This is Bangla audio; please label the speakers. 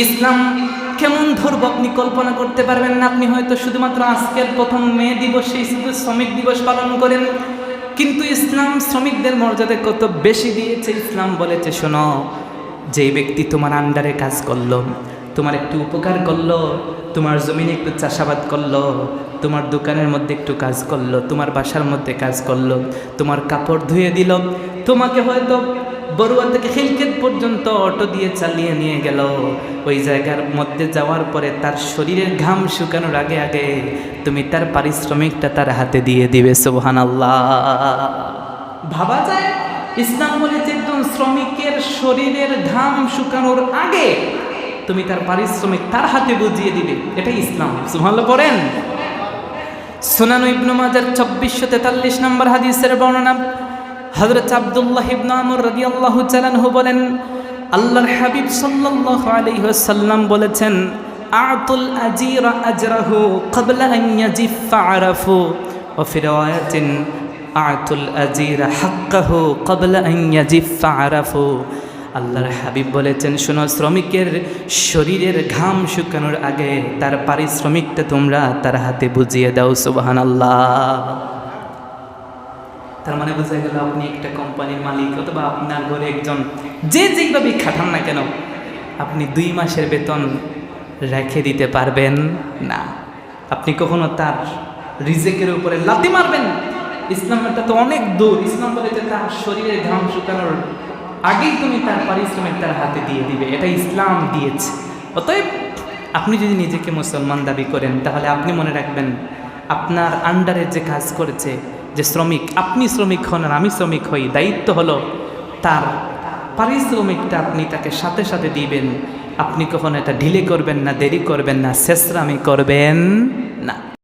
Speaker 1: ইসলাম কেমন ধরব আপনি কল্পনা করতে পারবেন না। আপনি হয়তো শুধুমাত্র আজকের প্রথম মে দিবসে শুধু শ্রমিক দিবস পালন করেন, কিন্তু ইসলাম শ্রমিকদের মর্যাদা কত বেশি দিয়েছে। ইসলাম বলেছে, শোনো, যেই ব্যক্তি তোমার আন্ডারে কাজ করলো, তোমার একটু উপকার করলো, তোমার জমিনে একটু চাষাবাদ করলো, তোমার দোকানের মধ্যে একটু কাজ করলো, তোমার বাসার মধ্যে কাজ করলো, তোমার কাপড় ধুয়ে দিল, তোমাকে হয়তো বড়ুয়া থেকে খিলকেত পর্যন্ত অটো দিয়ে চালিয়ে নিয়ে গেল, ওই জায়গার মধ্যে যাওয়ার পরে তার শরীরের ঘাম শুকানোর আগে আগে তুমি তার পারিশ্রমিকটা তার হাতে দিয়ে দিবে। সুবহানাল্লাহ। ভাবা যায়? ইসলাম বলেছে একজন শ্রমিকের শরীরের ঘাম শুকানোর আগে তুমি তার পারিশ্রমিক তার হাতে বুঝিয়ে দিবে। এটাই ইসলাম। সুবহানাল্লাহ পড়েন। সুনান ইবনে মাজার 2443 নম্বর হাদিসের বর্ণনা, হযরত আব্দুল্লাহ ইবনে আমর রাদিয়াল্লাহু তাআলা আনহু বলেন, আল্লাহর হাবিব সাল্লাল্লাহু আলাইহি ওয়াসাল্লাম বলেছেন, আতুল আজিরা আজরাহু ক্বাবলা আন ইয়াজিফা আরাফু, ওয়া ফি রিওয়ায়াতিন আতুল আজিরা হাক্কাহু ক্বাবলা আন ইয়াজিফা আরাফু। আল্লাহর হাবিব বলেছেন, শোনো, শ্রমিকের শরীরের ঘাম শুকানোর আগে তার পারিশ্রমিকটা তোমরা তার হাতে বুঝিয়ে দাও। সুবহানাল্লাহ। তার মানে বোঝা গেল, আপনি একটা কোম্পানির মালিক অথবা আপনার ঘরে একজন যেভাবে খাটান না কেন, আপনি 2 মাসের বেতন রেখে দিতে পারবেন না। আপনি কখনো তার রিজেকের উপরে লাথি মারবেন? ইসলামটা তো অনেক দূর। ইসলাম বলেছে তার শরীরের ঘাম শুকানোর আগেই তুমি তার পারিশ্রমিক তার হাতে দিয়ে দিবে। এটা ইসলাম দিয়েছে। অতএব আপনি যদি নিজেকে মুসলমান দাবি করেন, তাহলে আপনি মনে রাখবেন, আপনার আন্ডারে যে কাজ করেছে, যে শ্রমিক, আপনি শ্রমিক হন আর আমি শ্রমিক হই, দায়িত্ব হলো তার পারিশ্রমিকটা আপনি তাকে সাথে সাথে দিবেন। আপনি কখনো এটা ঢিলে করবেন না, দেরি করবেন না, ছেঁচড়ামি করবেন